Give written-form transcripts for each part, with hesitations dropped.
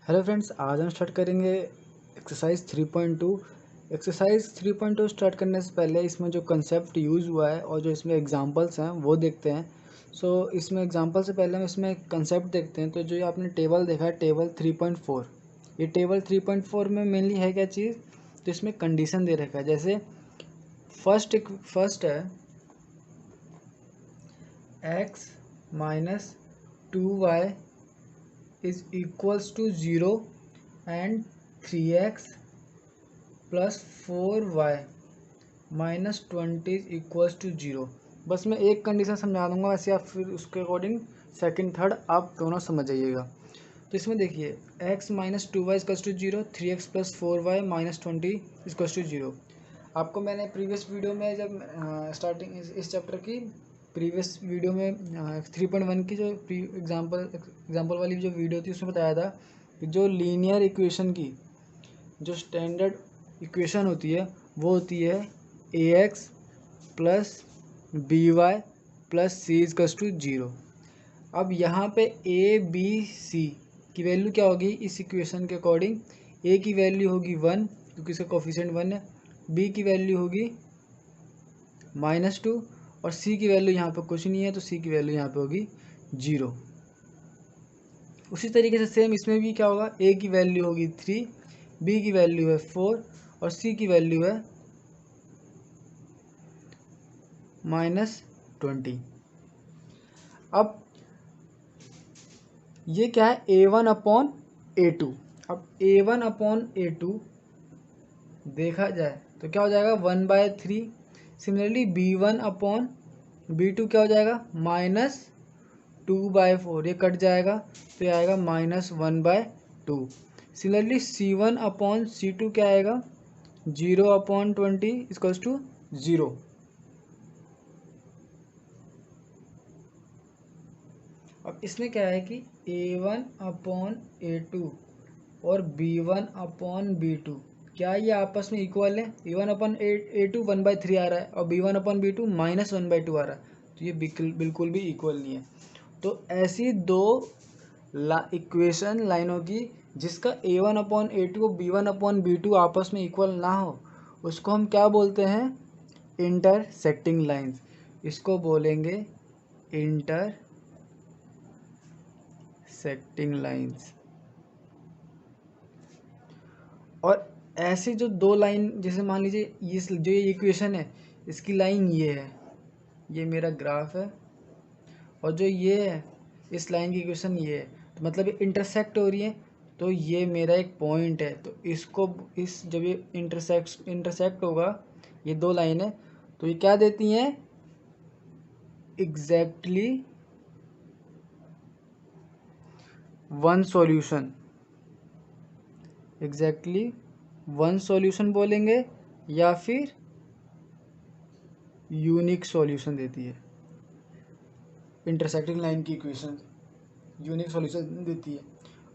Hello friends, आज हम start करेंगे एक्सरसाइज 3.2। एक्सरसाइज 3.2 स्टार्ट करने से पहले इसमें जो कंसेप्ट यूज़ हुआ है और जो इसमें एग्जांपल्स हैं वो देखते हैं। इसमें एग्जांपल से पहले हम इसमें कंसेप्ट देखते हैं। तो जो ये आपने टेबल देखा है, टेबल 3.4, ये टेबल 3.4 में मेनली है क्या चीज़? तो इसमें कंडीशन दे रखा है। जैसे फर्स्ट है x minus 2y is equals to 0 and 3x plus 4y minus 20 is equals to 0। बस मैं एक कंडीशन समझा दूंगा, वैसे आप फिर उसके अकॉर्डिंग सेकंड थर्ड आप दोनों समझ जाइएगा। तो इसमें देखिए x minus 2y equals to 0, 3x plus 4y minus 20 equals to 0। आपको मैंने प्रीवियस वीडियो में जब स्टार्टिंग इस चैप्टर की प्रीवियस वीडियो में 3.1 की जो एग्जाम्पल वाली जो वीडियो थी उसमें बताया था कि जो लीनियर इक्वेशन की जो स्टैंडर्ड इक्वेशन होती है वो होती है ax plus by plus C equals to 0। अब यहाँ पे ए बी सी की वैल्यू क्या होगी इस इक्वेशन के अकॉर्डिंग? ए की वैल्यू होगी 1 क्योंकि इसका कोफिशिएंट 1 है, बी की वैल्यू होगी -2 और सी की वैल्यू यहाँ पे कुछ नहीं है तो सी की वैल्यू यहाँ पे होगी 0। उसी तरीके से सेम इसमें भी क्या होगा, ए की वैल्यू होगी 3, बी की वैल्यू है 4 और सी की वैल्यू है -20। अब ये क्या है, a1/a2। अब a1/a2 देखा जाए तो क्या हो जाएगा 1/3। सिमिलरली b1/b2 क्या हो जाएगा -2/4, ये कट जाएगा तो ये आएगा -1/2। सिमिलरली c1/c2 क्या आएगा 0/20 इक्वल्स टू 0। अब इसमें क्या है कि a1/a2 और b1/b2 क्या ये आपस में इक्वल है? a1/a2 1/3 आ रहा है और b1/b2 -1/2 आ रहा है, तो ये बिल्कुल भी इक्वल नहीं है। तो ऐसी दो इक्वेशन लाइनों की जिसका a1/a2 और b1/b2 आपस में इक्वल ना हो उसको हम क्या बोलते हैं? Intersecting lines. इसको बोलेंगे इंटरसेक्टिंग लाइंस। और ऐसे जो दो लाइन, जैसे मान लीजिए ये इक्वेशन है, इसकी लाइन ये है, ये मेरा ग्राफ है, और जो ये है इस लाइन की इक्वेशन ये है, तो मतलब ये इंटरसेक्ट हो रही है, तो ये मेरा एक पॉइंट है। तो इसको जब ये इंटरसेक्ट होगा ये दो लाइन है तो ये क्या देती हैं? Exactly one solution. Exactly one solution बोलेंगे या फिर यूनिक सॉल्यूशन देती है। इंटरसेक्टिंग लाइन की इक्वेशन यूनिक सॉल्यूशन देती है।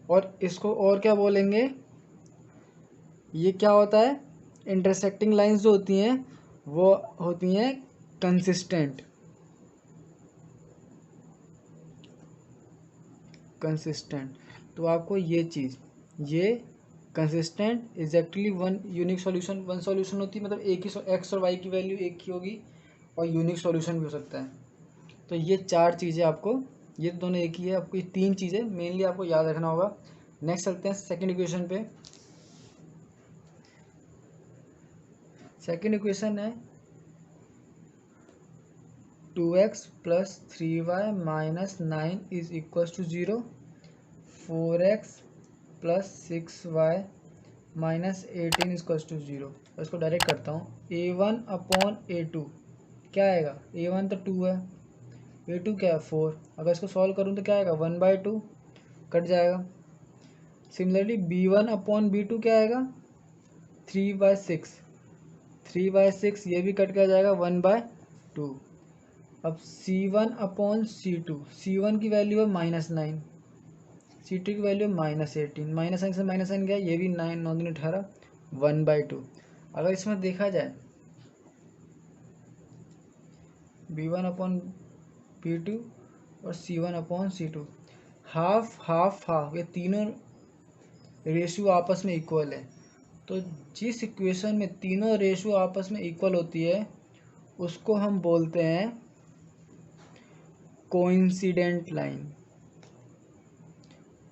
और इसको और क्या बोलेंगे? ये क्या होता है? इंटरसेक्टिंग लाइंस जो होती हैं वो होती हैं कंसिस्टेंट। तो आपको ये चीज़, ये consistent exactly one unique solution, one solution होती है मतलब एक ही एक्स और वाई की वैल्यू एक ही होगी, और यूनिक सॉल्यूशन भी हो सकता है। तो ये चार चीज़ें आपको, ये दोनों एक ही है, आपको ये तीन चीज़ें मेनली आपको याद रखना होगा। नेक्स्ट चलते हैं सेकंड इक्वेशन पे। सेकंड इक्वेशन है 2x plus 3y minus 9 is equals to 0, 4x plus 6y minus 18 equals to 0। इसको डायरेक्ट करता हूँ, a1/a2 क्या आएगा? a1 तो 2 है, a2 क्या है 4। अगर इसको सॉल्व करूँ तो क्या आएगा 1/2, कट जाएगा। सिमिलरली b1/b2 क्या आएगा 3/6, 3/6 ये भी कट कर जाएगा 1/2। अब c1/c2, c1 की वैल्यू है -9, c2 की वैल्यू है -18, -9 से -9 गया, ये भी 9 9 दूनी 18, 1/2। अगर इसमें देखा जाए b1/b2 और c1/c2 हाफ हाफ हाफ, ये तीनों रेशियो आपस में इक्वल है। तो जिस इक्वेशन में तीनों रेशियो आपस में इक्वल होती है उसको हम बोलते हैं कोइंसिडेंट लाइन।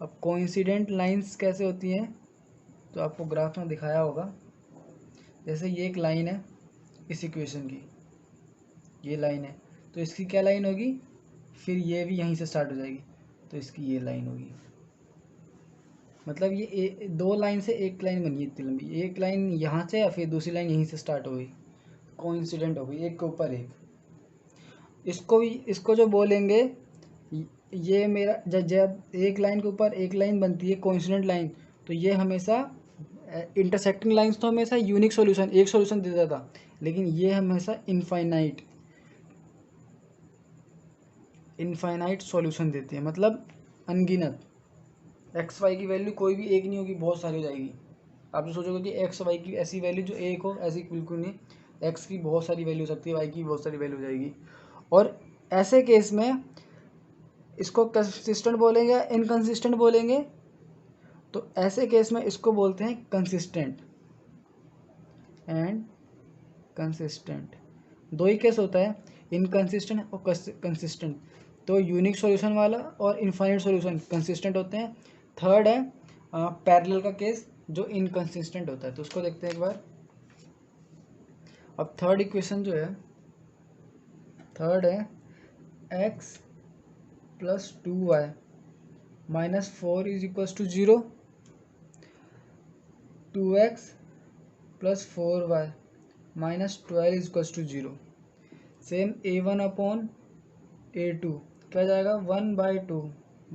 अब कोइंसिडेंट लाइंस कैसे होती हैं तो आपको ग्राफ में दिखाया होगा। जैसे ये एक लाइन है इस इक्वेशन की, ये लाइन है, तो इसकी क्या लाइन होगी, फिर ये भी यहीं से स्टार्ट हो जाएगी तो इसकी ये लाइन होगी। मतलब ये दो लाइन से एक लाइन बनी इतनी लंबी, एक लाइन यहाँ से या फिर दूसरी लाइन यहीं से स्टार्ट हो गई, कोइंसिडेंट हो गई, एक के ऊपर एक। इसको जो बोलेंगे, ये मेरा जब एक लाइन के ऊपर एक लाइन बनती है कोइंसिडेंट लाइन, तो ये हमेशा इंटरसेक्टिंग लाइंस तो हमेशा यूनिक सॉल्यूशन, एक सॉल्यूशन देता था, लेकिन ये हमेशा इनफाइनाइट सॉल्यूशन देती है, मतलब अनगिनत। एक्स वाई की वैल्यू कोई भी एक नहीं होगी, बहुत सारी हो जाएगी। आप जो सोचोगे कि एक्स वाई की ऐसी वैल्यू जो एक हो, ऐसी बिल्कुल नहीं। एक्स की बहुत सारी वैल्यू हो सकती है, वाई की बहुत सारी वैल्यू हो जाएगी। और ऐसे केस में इसको कंसिस्टेंट बोलेंगे या इनकंसिस्टेंट बोलेंगे, तो ऐसे केस में इसको बोलते हैं कंसिस्टेंट एंड कंसिस्टेंट। दो ही केस होता है, इनकंसिस्टेंट और कंसिस्टेंट। तो यूनिक सॉल्यूशन वाला और इनफाइनाइट सॉल्यूशन कंसिस्टेंट होते हैं। थर्ड है पैरेलल का केस जो इनकंसिस्टेंट होता है, तो उसको देखते हैं एक बार। अब थर्ड इक्वेशन जो है, थर्ड है x plus 2y minus 4 is equals to 0, 2x plus 4y minus 12 is equals to 0। Same a1 upon a2 क्या जाएगा, 1/2,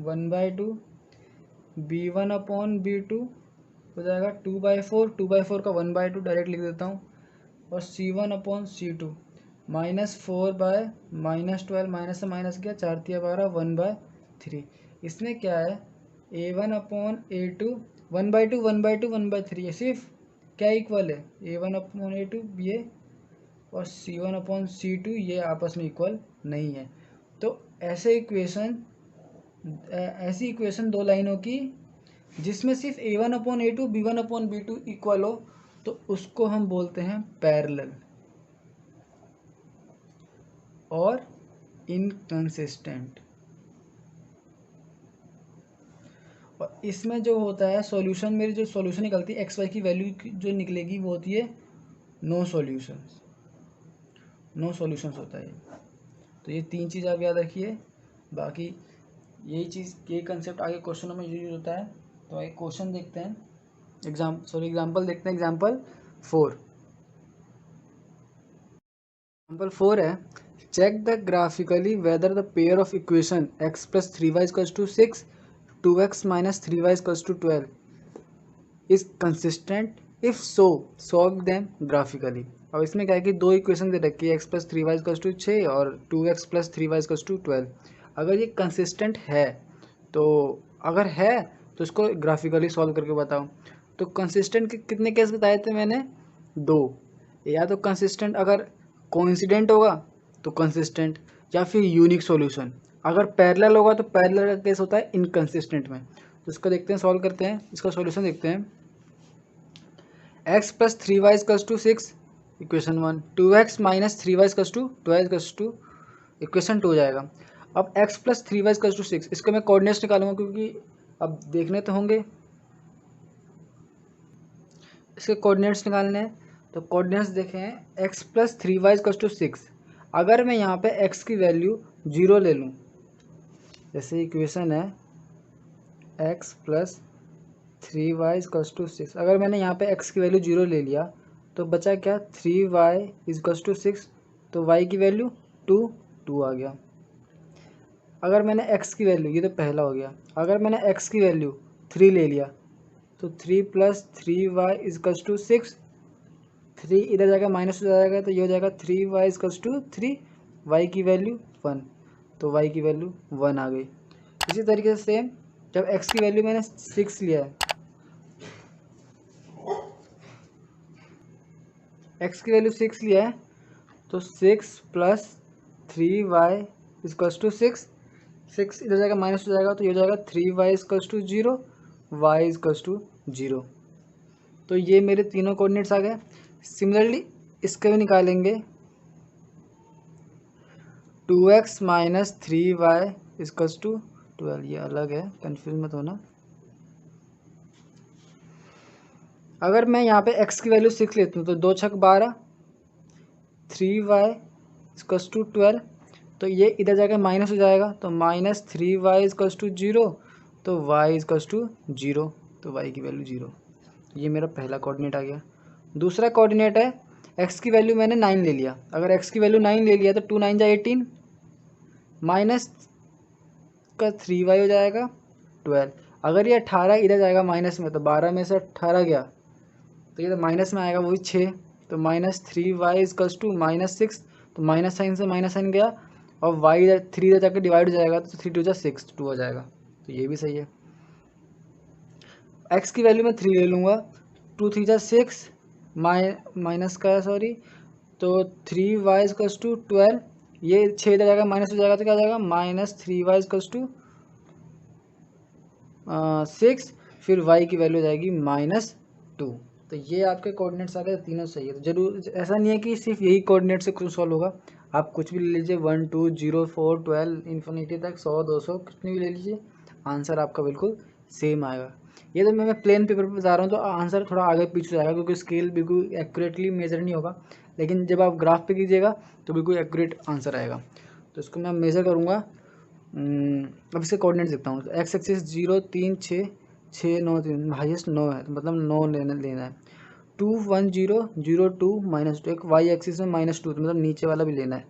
1/2, b1 अपॉन b2 हो जाएगा 2/4, 2/4 का 1/2 डायरेक्ट लिख देता हूँ, और c1 upon c2 minus 4 minus 12, minus से माइनस किया, 4 तिया 12, 1/3। इसमें क्या है, a1 अपॉन a2 1/2, 1/2, 1/3 है, सिर्फ क्या इक्वल है, a1 अपॉन a2 ये और c1 अपॉन c2 ये आपस में इक्वल नहीं है। तो ऐसी इक्वेशन दो लाइनों की जिसमें सिर्फ a1 upon a2 b1 upon b2 equal हो, तो उसको हम बोलते हैं पैरेलल और इनकंसिस्टेंट। और इसमें जो होता है सॉल्यूशन, मेरी जो सॉल्यूशन निकलती है एक्स वाई की वैल्यू जो निकलेगी वो होती है नो सॉल्यूशंस, नो सॉल्यूशंस होता है। तो ये तीन चीज़ आप याद रखिए, बाकी यही कंसेप्ट आगे क्वेश्चनों में यूज होता है। तो एक क्वेश्चन देखते हैं, एग्जाम्पल देखते हैं। एग्जाम्पल 4 है, check the graphically whether the pair of equation x plus 3y equals to 6, 2x minus 3y equals to 12 is consistent, if so solve them graphically. अब इसमें क्या है कि दो इक्वेशन दे रखी है, x plus 3y equals to 6 और 2x plus 3y equals to 12। अगर ये कंसिस्टेंट है तो अगर है तो इसको ग्राफिकली सॉल्व करके बताओ। तो कंसिस्टेंट के कितने केस बताए थे मैंने, दो। या तो कंसिस्टेंट अगर कोइंसिडेंट होगा तो कंसिस्टेंट, या फिर यूनिक सॉल्यूशन। अगर पैरेलल होगा तो पैरेलल का केस होता है इनकंसिस्टेंट में। तो इसको देखते हैं, सॉल्व करते हैं, इसका सॉल्यूशन देखते हैं। x plus 3y equals to 6 equation 1, 2x minus 3y equals to 12 equals to equation 2 हो जाएगा। अब x plus 3y equals to 6, इसको मैं कोऑर्डिनेट्स निकालूंगा क्योंकि अब देखने तो होंगे, इसके कोऑर्डिनेट्स निकालने हैं। तो कोऑर्डिनेट्स देखें, x plus 3y equals to 6। अगर मैं यहाँ पे x की वैल्यू 0 ले लूँ, जैसे इक्वेशन है x plus 3y equals to 6, अगर मैंने यहाँ पे x की वैल्यू 0 ले लिया तो बचा क्या, 3y इक्वल्स टू 6, तो y की वैल्यू 2 आ गया। अगर मैंने x की वैल्यू, ये तो पहला हो गया, अगर मैंने x की वैल्यू 3 ले लिया तो 3 प्लस 3y इक्वल्स टू 6, 3 इधर जाएगा माइनस हो जाएगा तो ये हो जाएगा 3y इक्वल्स टू 3, y की वैल्यू 1, तो y की वैल्यू 1 आ गई। इसी तरीके से सेम जब x की वैल्यू मैंने 6 लिया है, x की वैल्यू 6 लिया है तो 6 प्लस 3y इक्वल्स टू 6, 6 इधर जाएगा माइनस हो जाएगा तो ये हो जाएगा 3y equals to 0, y equals to 0। तो ये मेरे तीनों कोऑर्डिनेट्स आ गए। सिमिलरली इसके भी निकालेंगे, 2x minus 3y equals to 12। ये अलग है, कन्फ्यूज मत होना। अगर मैं यहाँ पे x की वैल्यू 6 लेती हूँ तो 2 छक 12, 3y इक्वल्स टू 12। तो ये इधर जाकर माइनस हो जाएगा, तो माइनस 3y इक्वल्स टू 0, तो y इक्वल्स टू 0, तो y की वैल्यू 0। ये मेरा पहला कोऑर्डिनेट आ गया। दूसरा कोऑर्डिनेट है, x की वैल्यू मैंने 9 ले लिया। अगर x की वैल्यू 9 ले लिया तो 2 9 जा 18, माइनस का 3y हो जाएगा 12। अगर ये 18 इधर जाएगा माइनस में, तो 12 में से 18 गया तो ये तो माइनस में आएगा, वही 6। तो माइनस 3y इक्वल्स टू -6, तो माइनस साइन से माइनस साइन गया, और y इधर 3 इधर जाकर डिवाइड हो जाएगा, तो 3 2 जा 6, 2 हो जाएगा। तो ये भी सही है। x की वैल्यू मैं 3 ले लूँगा, 2 3 जा 6, माइनस का सॉरी, तो 3y इक्वल्स टू 12। ये 6 इधर जाएगा माइनस हो जाएगा, तो क्या हो जाएगा माइनस 3y इक्वल्स टू 6। फिर y की वैल्यू हो जाएगी -2। तो ये आपके कोऑर्डिनेट्स आ गए, तीनों सही है। तो जरूर ऐसा नहीं है कि सिर्फ यही कोऑर्डिनेट से कुछ सॉल्व होगा, आप कुछ भी ले लीजिए, 1 2 0 4 12 इन्फिनिटी तक 100 200 कितनी भी ले लीजिए, आंसर आपका बिल्कुल सेम आएगा। ये तो मैं प्लेन पेपर पर बता रहा हूँ तो आंसर थोड़ा आगे पीछे जाएगा, क्योंकि स्केल बिल्कुल एक्यूरेटली मेजर नहीं होगा, लेकिन जब आप ग्राफ पे कीजिएगा तो बिल्कुल एक्यूरेट आंसर आएगा। तो इसको मैं मेज़र करूँगा। अब इसके कोऑर्डिनेट देखता हूँ। तो एक्स एक्सिस 0 3 6 6 9 3, हाइएस्ट 9 है, तो मतलब 9 लेना है। 2 1 0 0 2 -2, एक वाई एक्सिस में -2, तो मतलब नीचे वाला भी लेना है।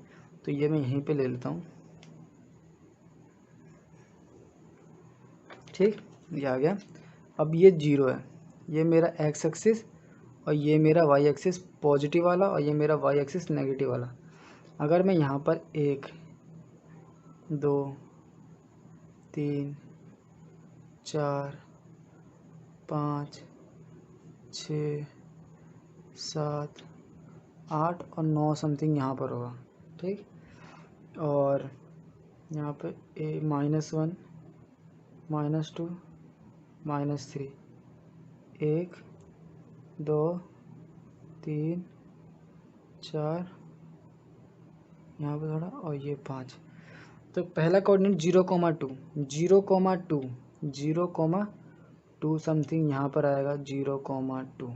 तो ये मैं यहीं पे ले लेता हूँ, ठीक, ये आ गया। अब ये 0 है, ये मेरा एक्स एक्सिस, और ये मेरा वाई एक्सिस पॉजिटिव वाला, और ये मेरा वाई एक्सिस नेगेटिव वाला। अगर मैं यहाँ पर 1 2 3 4 5 6 7 8 और 9 समथिंग यहाँ पर होगा, ठीक। और यहाँ पे -1 -2 -3, 1 2 3 4, यहाँ पे थोड़ा, और ये 5। तो पहला कोऑर्डिनेट 0,2 0,2 0,2 समथिंग यहाँ पर आएगा, 0,2।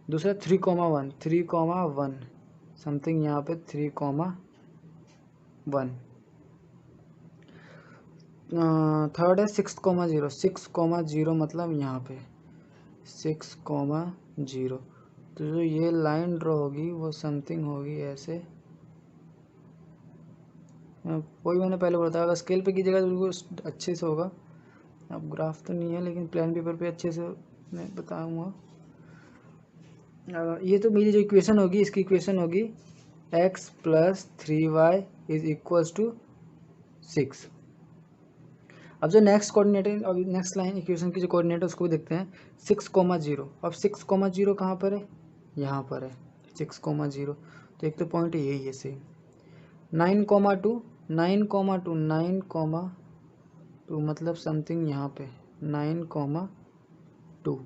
दूसरा 3,1 3,1 समथिंग यहाँ पे 3,1। थर्ड है 6,0 6,0 मतलब यहाँ पे 6,0। तो जो ये लाइन ड्रॉ होगी वो समथिंग होगी ऐसे। वही मैंने पहले बताया, अगर स्केल पे कीजिएगा तो बिल्कुल अच्छे से होगा। अब ग्राफ तो नहीं है, लेकिन प्लान पेपर पे अच्छे से मैं बताऊँगा। ये तो मेरी जो इक्वेशन होगी, इसकी इक्वेशन होगी x + 3y = 6। अब जो नेक्स्ट कोऑर्डिनेट है, अब नेक्स्ट लाइन इक्वेशन की जो कोऑर्डिनेट है उसको भी देखते हैं। 6,0। अब 6,0 कहाँ पर है, यहाँ पर है 6,0। तो एक तो पॉइंट यही है सेम। 9,2 9,2 9,2 मतलब समथिंग यहाँ पे 9,2।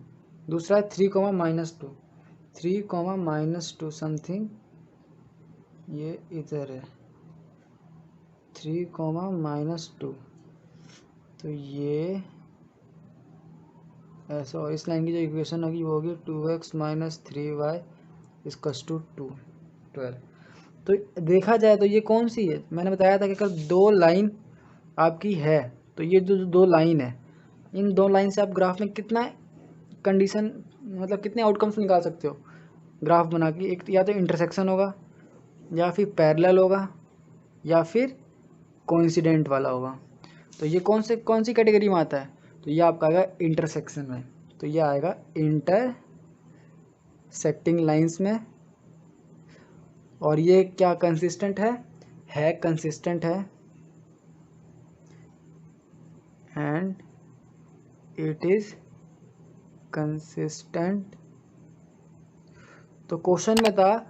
दूसरा है 3, -2 3, -2 समथिंग ये इधर है 3, -2। तो ये ऐसा, और इस लाइन की जो इक्वेशन होगी वो होगी 2x - 3y = 12। तो देखा जाए तो ये कौन सी है, मैंने बताया था कि अगर दो लाइन आपकी है तो ये जो दो लाइन है, इन दो लाइन से आप ग्राफ में कितना कंडीशन, मतलब कितने आउटकम्स निकाल सकते हो ग्राफ बना के। एक या तो इंटरसेक्शन होगा, या फिर पैरेलल होगा, या फिर कोइंसिडेंट वाला होगा। तो ये कौन सी कैटेगरी में आता है, तो ये आपका आएगा इंटरसेक्शन में। तो ये आएगा इंटरसेक्टिंग लाइंस में। और ये क्या कंसिस्टेंट है कंसिस्टेंट है, एंड इट इज कंसिस्टेंट। तो क्वेश्चन में था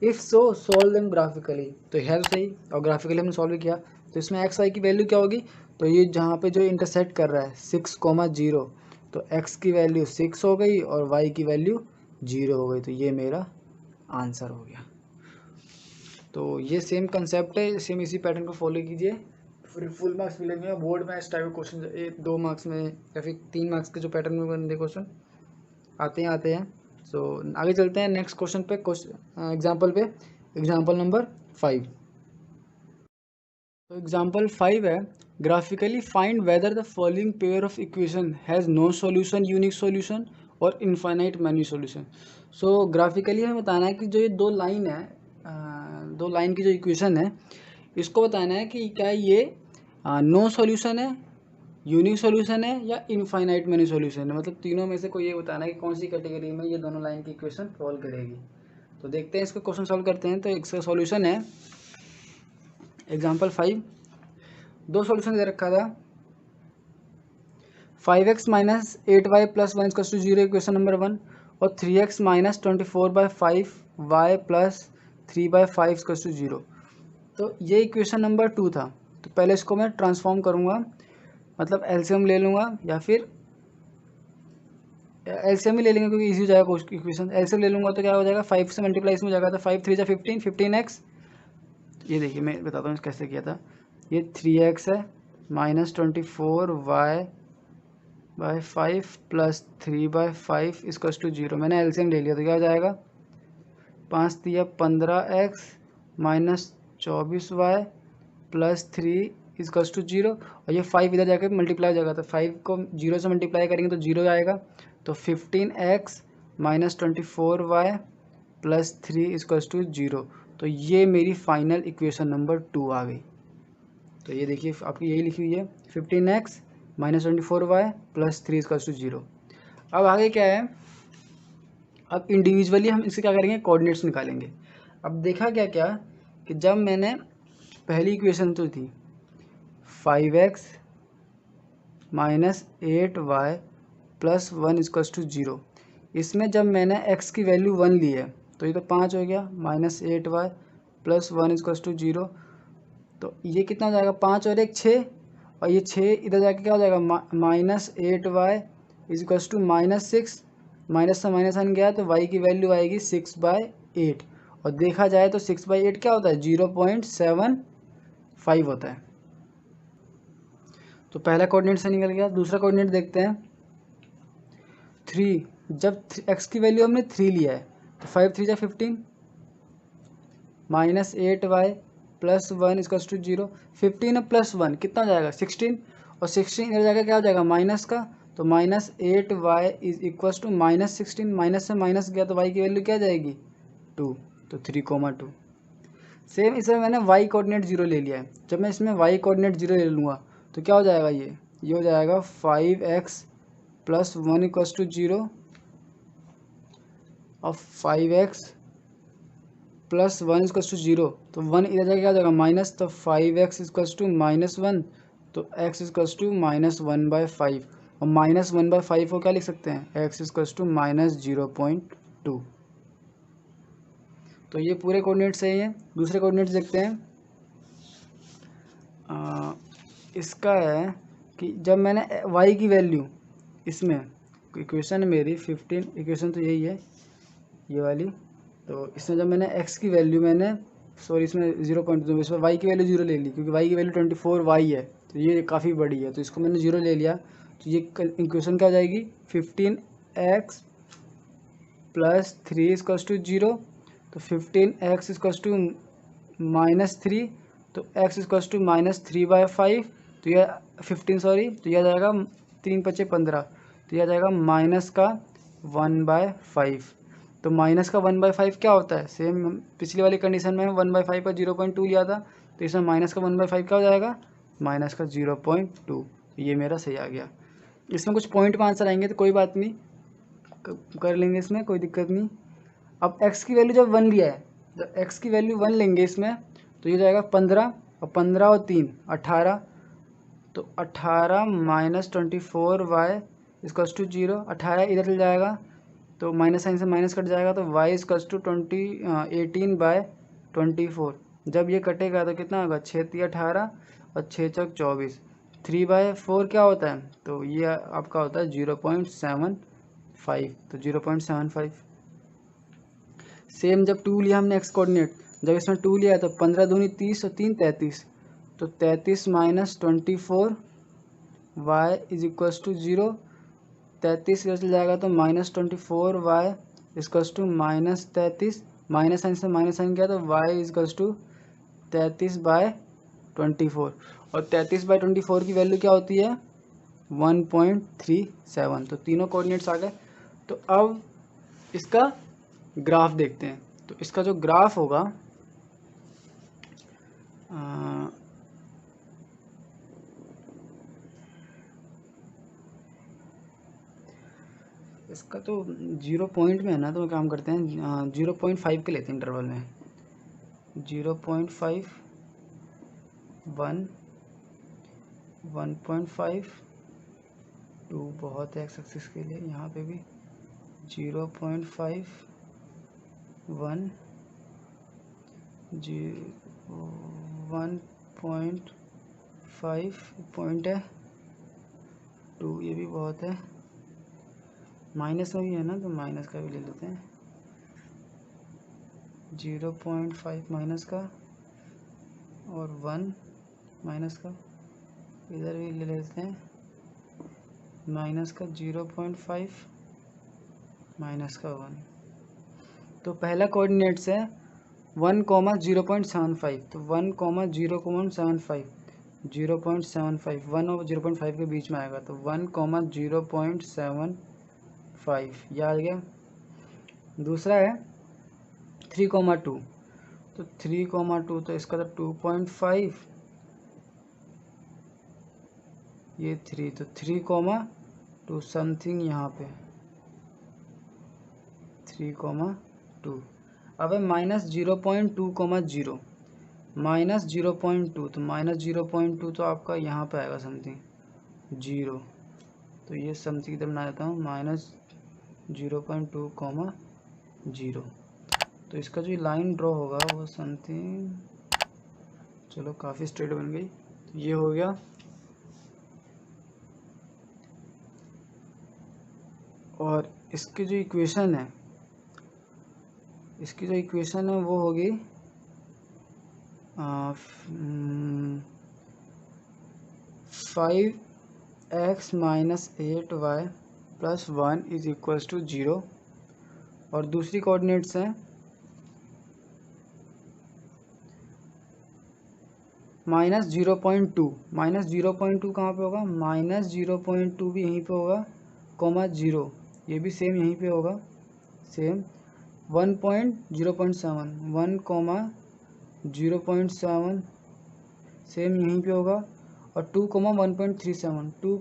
if so solve them graphically, तो है सही, और ग्राफिकली हमने सॉल्व किया। तो इसमें एक्स वाई की वैल्यू क्या होगी, तो ये जहाँ पे जो इंटरसेक्ट कर रहा है 6,0 तो x की वैल्यू 6 हो गई और y की वैल्यू 0 हो गई। तो ये मेरा आंसर हो गया। तो ये सेम कंसेप्ट है, सेम इसी पैटर्न को फॉलो कीजिए, फिर फुल मार्क्स मिलेंगे। बोर्ड में इस टाइप के क्वेश्चन 2 मार्क्स में या फिर 3 मार्क्स के जो पैटर्न में बनते क्वेश्चन आते हैं। सो आगे चलते हैं नेक्स्ट क्वेश्चन पे, एग्जाम्पल पे, एग्जाम्पल नंबर 5। तो एग्जाम्पल 5 है, graphically find whether the following pair of equation has no solution, unique solution और infinite many solution. So graphically हमें बताना है कि जो ये दो लाइन है, दो लाइन की जो इक्वेशन है, इसको बताना है कि क्या ये नो सॉल्यूशन है, यूनिक सॉल्यूशन है या इनफाइनाइट मैनी सॉल्यूशन है। मतलब तीनों में से कोई ये बताना है कि कौन सी कैटेगरी में ये दोनों लाइन की इक्वेशन सॉल्व करेगी। तो देखते हैं इसको, क्वेश्चन सॉल्व करते हैं। तो इसका सॉल्यूशन है एग्जाम्पल 5, दो सॉल्यूशन दे रखा था, 5x minus 8y plus 1 equals to 0 equation number 1, और 3x minus 24/5y plus 3/5 equals to 0। तो ये इक्वेशन नंबर 2 था। तो पहले इसको मैं ट्रांसफॉर्म करूँगा, मतलब एलसीएम ले लूँगा, या फिर एलसीएम ही ले लेंगे क्योंकि इजी हो जाएगा इक्वेशन। एलसीएम ले लूँगा तो क्या हो जाएगा, 5 से मल्टीप्लाई इसमें हो जाएगा, तो 5 3 जा 15, 15x। ये देखिए मैं बताता हूँ कैसे किया था। ये 3x है minus 24y/5 plus 3/5 equals to 0। मैंने एलसीएम ले लिया तो क्या हो जाएगा, 5 3 15x minus 24y plus 3 equals to 0। और ये 5 इधर जाकर मल्टीप्लाई हो जाएगा, तो 5 को 0 से मल्टीप्लाई करेंगे तो 0 आएगा। तो 15x minus 24y plus 3 equals to 0। तो ये मेरी फाइनल इक्वेशन नंबर 2 आ गई। तो ये देखिए आपकी यही लिखी हुई है, 15x minus 24y plus 3 equals to 0। अब आगे क्या है, अब इंडिविजुअली हम इससे क्या करेंगे, कोऑर्डिनेट्स निकालेंगे। अब देखा क्या क्या कि जब मैंने पहली इक्वेशन तो थी 5x minus 8y plus 1 equals to 0, इसमें जब मैंने x की वैल्यू 1 ली है तो ये तो 5 हो गया, minus 8y plus 1 equals to 0। तो ये कितना हो जाएगा, 5 और 1 6, और ये 6 इधर जाके क्या हो जाएगा, minus 8y equals to minus 6, minus से माइनस आन गया तो y की वैल्यू आएगी 6/8। और देखा जाए तो 6/8 क्या होता है, 0.75 होता है। तो पहला कोऑर्डिनेट से निकल गया। दूसरा कोऑर्डिनेट देखते हैं, 3, जब x की वैल्यू हमने 3 लिया है तो 5 3 जा 15 minus 8y plus 1 equals to 0। 15 और प्लस 1 कितना हो जाएगा, 16, और 16 इधर जाकर क्या हो जाएगा, माइनस का, तो minus 8y is equals to minus 16, minus से माइनस गया तो y की वैल्यू क्या जाएगी 2, तो 3,2। सेम इसमें मैंने y कोऑर्डिनेट 0 ले लिया है। जब मैं इसमें y कोऑर्डिनेट 0 ले लूँगा तो क्या हो जाएगा, ये हो जाएगा 5x प्लस 1 इक्वल्स टू 0 और 5x प्लस 1 इक्वल्स टू 0। तो 1 इधर जाके क्या हो जाएगा, माइनस, तो 5x इक्वल्स टू -1, तो x इक्वल्स टू -1/5, और -1/5 को क्या लिख सकते हैं, x इक्वल्स टू -0.2। तो ये पूरे कोऑर्डिनेट सही है। दूसरे कोऑर्डिनेट्स देखते हैं। इसका है कि जब मैंने y की वैल्यू, इसमें इक्वेशन मेरी 15, इक्वेशन तो यही है ये वाली, तो इसमें जब मैंने x की वैल्यू इसमें 0.2, इसमें y की वैल्यू 0 ले ली क्योंकि y की वैल्यू 24y है, तो ये काफ़ी बड़ी है, तो इसको मैंने 0 ले लिया। तो ये इक्वेशन क्या हो जाएगी, 15x प्लस 3 इक्वल्स टू 0। तो 15x इक्वल्स टू -3, तो x इक्वल्स टू -3/5, तो यह 15 सॉरी, तो यह जाएगा 3 × 5 = 15, तो यह जाएगा माइनस का 1/5। तो माइनस का 1/5 क्या होता है, सेम पिछली वाली कंडीशन में 1/5 का 0.2 लिया था, तो इसमें माइनस का 1/5 क्या हो जाएगा, माइनस का 0.2। ये मेरा सही आ गया। इसमें कुछ पॉइंट में आंसर आएंगे तो कोई बात नहीं, कर लेंगे, इसमें कोई दिक्कत नहीं। अब x की वैल्यू जब 1 लिया है, जब x की वैल्यू 1 लेंगे इसमें, तो ये जाएगा 15, और 15 और 3 18, तो 18 माइनस 24y इक्वल्स टू 0। 18 इधर चल जाएगा तो माइनस साइन से माइनस कट जाएगा, तो y इक्वल्स टू 18/24। जब ये कटेगा तो कितना होगा, 6 × 3 = 18 और 6 × 4 = 24। 3/4 क्या होता है, तो ये आपका होता है 0.75, तो 0.75। सेम जब 2 लिया हमने एक्स कोऑर्डिनेट, जब इसमें 2 लिया तो 15 दूनी 30 और 3 33, तो 33 minus 24 y is equals to 0। 33 इधर चल जाएगा तो -24 y equals to -33, minus sign से माइनस साइन किया तो y इक्वल्स टू 33/24, और 33/24 की वैल्यू क्या होती है 1.37। तो तीनों कोऑर्डिनेट्स आ गए। तो अब इसका ग्राफ देखते हैं। तो इसका जो ग्राफ होगा इसका तो 0 पॉइंट में है ना, तो काम करते हैं 0.5 के लेते हैं इंटरवल में। 0.5, 1, 1.5, 2 बहुत है एक्स एक्सिस के लिए, यहाँ पे भी 0.5, 1, 1.5 पॉइंट है, 2 ये भी बहुत है, माइनस में भी है ना, तो माइनस का भी ले लेते हैं 0.5 माइनस का, और 1 माइनस का इधर भी ले लेते हैं माइनस का 0.5 माइनस का 1। तो पहला कोऑर्डिनेट्स है 1, 0.75, तो 1, 0.75, 0.75 1 और 0.5 के बीच में आएगा, तो 1, 0.75 ये आ गया। दूसरा है 3, 2, तो 3, 2, तो इसका तो 2.5, ये 3, तो 3, 2 समथिंग यहाँ पे 3, 2। अब है -0.2, -0.2, तो -0.2 तो आपका यहाँ पे आएगा समथिंग 0, तो ये समथिंग इधर बना देता हूँ -0.2, 0। तो इसका जो लाइन ड्रॉ होगा वो समथिंग, चलो काफ़ी स्ट्रेट बन गई, तो ये हो गया। और इसकी जो इक्वेशन है, वो होगी 5x - 8y + 1 is equals to 0। और दूसरी कोऑर्डिनेट्स हैं -0.2, -0.2 कहाँ पे होगा, -0.2 भी यहीं पे होगा, 0 ये भी सेम यहीं पे होगा, सेम 1.0.7, 1, 0.7 सेम यहीं पे होगा, और 2, 1.37, 2,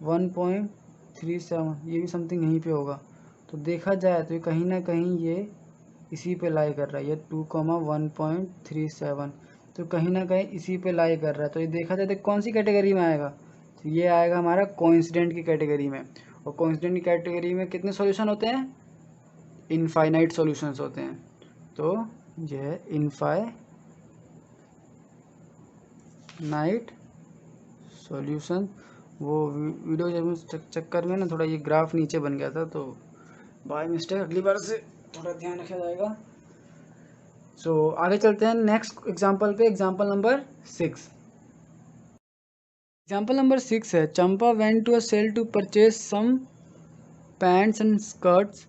1.37 ये भी समथिंग यहीं पे होगा। तो देखा जाए तो कहीं ना कहीं ये इसी पे लाई कर रहा है, ये 2, 1.37, तो कहीं ना कहीं इसी पे लाई कर रहा है। तो ये देखा जाए तो कौन सी कैटेगरी में आएगा, तो ये आएगा हमारा कोइंसिडेंट की कैटेगरी में। और कोइंसिडेंट की कैटेगरी में कितने सॉल्यूशन होते हैं, इनफाइनाइट सॉल्यूशंस होते हैं। तो यह इनफाइनाइट सॉल्यूशन, वो वीडियो जब चक्कर में ना थोड़ा ये ग्राफ नीचे बन गया था, तो बाय मिस्टेक अगली बार से थोड़ा ध्यान रखा जाएगा। सो आगे चलते हैं नेक्स्ट एग्जांपल पे, एग्जांपल नंबर 6। एग्जांपल नंबर 6 है, Champa went to a sale to purchase some pants and skirts.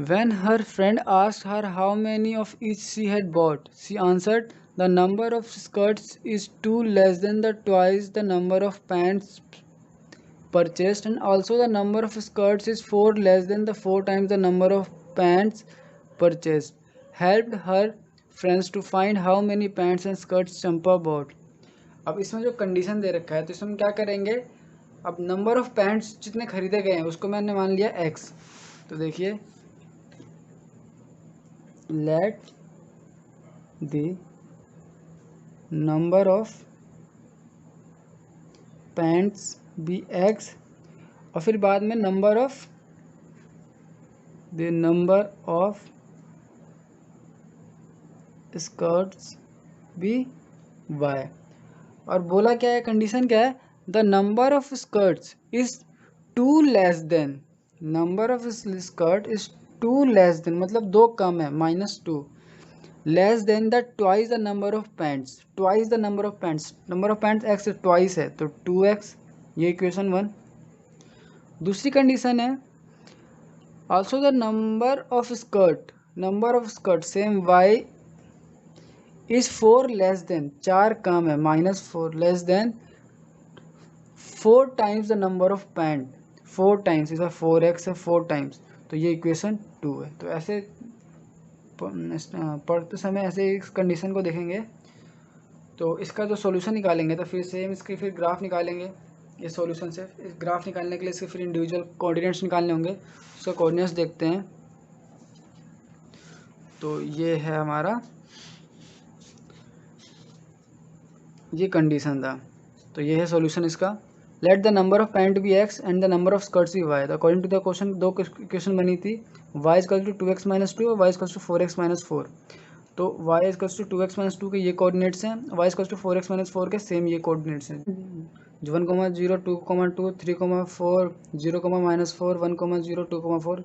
When her friend asked her how many of each she had bought, she answered, "The number of skirts is 2 less than the twice the number of pants purchased, and also the number of skirts is 4 less than the 4 times the number of pants purchased." Helped her friends to find how many pants and skirts Champa bought. अब इसमें जो condition दे रखा है, तो इसमें क्या करेंगे, अब नंबर ऑफ पैंट्स जितने खरीदे गए हैं उसको मैंने मान लिया x। तो देखिए, let the number of pants be x, और फिर बाद में नंबर ऑफ स्कर्ट्स भी y। और बोला क्या है, कंडीशन क्या है, the number of skirts is 2 less than, number of skirt is 2 less than मतलब 2 कम है, -2 less than the twice the number of pants, twice the number of pants, number of pants x twice है तो 2x, ये equation 1। दूसरी condition है also the number of skirt, number of skirt same y is 4 less than, 4 कम है, -4 less than 4 times the number of pant, 4 times, इसका 4x है 4 times, तो ये इक्वेशन 2 है। तो ऐसे पढ़ते समय ऐसे इस कंडीशन को देखेंगे तो इसका जो सॉल्यूशन निकालेंगे तो फिर सेम इसके फिर ग्राफ निकालेंगे, इस सॉल्यूशन से इस ग्राफ निकालने के लिए इसके फिर इंडिविजुअल कोऑर्डिनेट्स निकालने होंगे। उसका कोऑर्डिनेट्स देखते हैं, तो ये है हमारा, ये कंडीशन था, तो ये है सॉल्यूशन इसका। Let the number of pant be x and the number of skirts be y, according to the question दो इक्वेशन बनी थी, y इक्वल टू 2x - 2 और y इक्वल टू 4x - 4, तो y इक्वल टू 2x - 2 के ये coordinates हैं, y equal to 4x - 4 के same ये कोऑर्डिनेट्स हैं, 1, 0, 2, 2, 3, 4, 0, -4, 1, 0, 2, 4,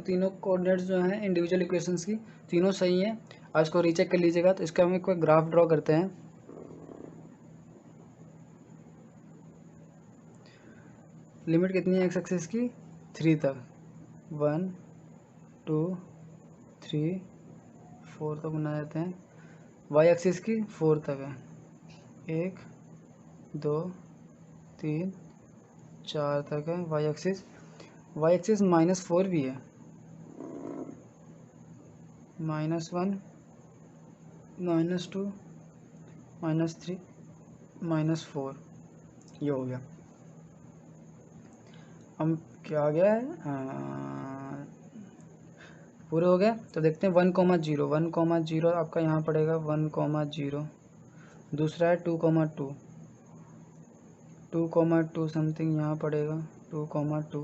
तीनों कोऑर्डिनेट्स जो हैं इंडिविजुअल इक्वेशंस की तीनों सही हैं। आज इसको रीचेक कर लीजिएगा। तो इसका हम एक ग्राफ ड्रॉ करते हैं। लिमिट कितनी है एक्स एक्सिस की, 3 तक, 1, 2, 3, 4 तक बना देते हैं। वाई एक्सिस की 4 तक है, 1, 2, 3, 4 तक है वाई एक्सिस। वाई एक्सिस -4 भी है, -1, -2, -3, -4, ये हो गया। हम क्या आ गया है, पूरे हो गए। तो देखते हैं 1, 0, 1, 0 आपका यहाँ पड़ेगा 1, 0, दूसरा है 2, 2, 2, 2 समथिंग यहाँ पड़ेगा 2, 2,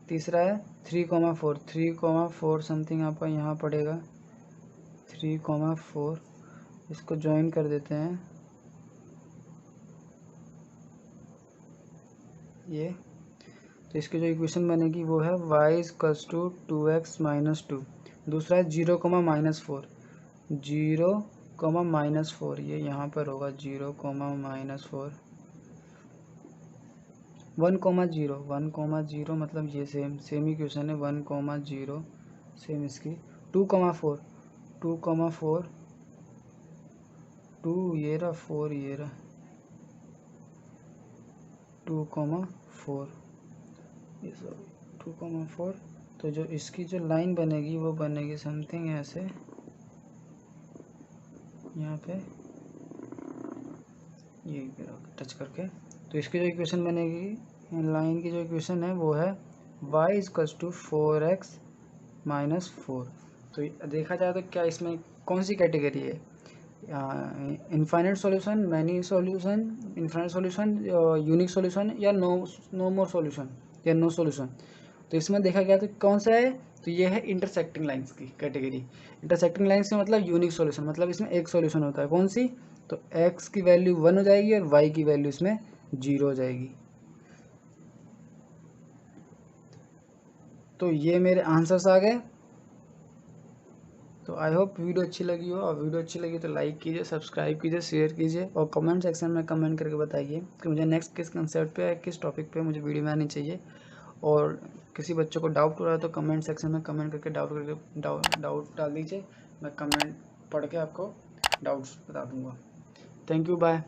तीसरा है 3, 4, 3, 4 समथिंग आपका यहाँ पड़ेगा 3, 4, इसको ज्वाइन कर देते हैं ये। तो इसकी जो इक्वेशन बनेगी वो है y इक्वल्स टू 2x - 2, दूसरा है 0, -4, 0, -4, ये यहाँ पर होगा 0, -4, 1, 0, 1, 0 मतलब ये सेम इक्वेशन है 1, 0 सेम इसकी। 2, 4, 2, 4, 2 ये रहा, 4 ये रहा, 2, 4, ये सॉरी 2, 4। तो जो इसकी जो लाइन बनेगी वो बनेगी समथिंग ऐसे, यहाँ पे ये टच करके। तो इसकी जो इक्वेशन बनेगी, लाइन की जो इक्वेशन है वो है y इक्वल्स टू 4x - 4। तो देखा जाए तो क्या इसमें कौन सी कैटेगरी है, infinite solution, many solution, infinite solution, unique solution, या नो मोर सॉल्यूशन, या नो सॉल्यूशन। तो इसमें देखा गया तो कौन सा है, तो ये है इंटरसेक्टिंग लाइंस की कैटेगरी। इंटरसेक्टिंग लाइंस का मतलब यूनिक सॉल्यूशन, मतलब इसमें एक सॉल्यूशन होता है, कौन सी, तो x की वैल्यू 1 हो जाएगी और y की वैल्यू इसमें 0 हो जाएगी। तो ये मेरे आंसर्स आ गए। तो आई होप वीडियो अच्छी लगी हो, और वीडियो अच्छी लगी तो लाइक कीजिए, सब्सक्राइब कीजिए, शेयर कीजिए, और कमेंट सेक्शन में कमेंट करके बताइए कि मुझे नेक्स्ट किस कंसेप्ट पे, किस टॉपिक पे मुझे वीडियो बनानी चाहिए। और किसी बच्चे को डाउट हो रहा है तो कमेंट सेक्शन में कमेंट करके डाउट डाल दीजिए, मैं कमेंट पढ़ के आपको डाउट्स बता दूंगा। Thank you, bye.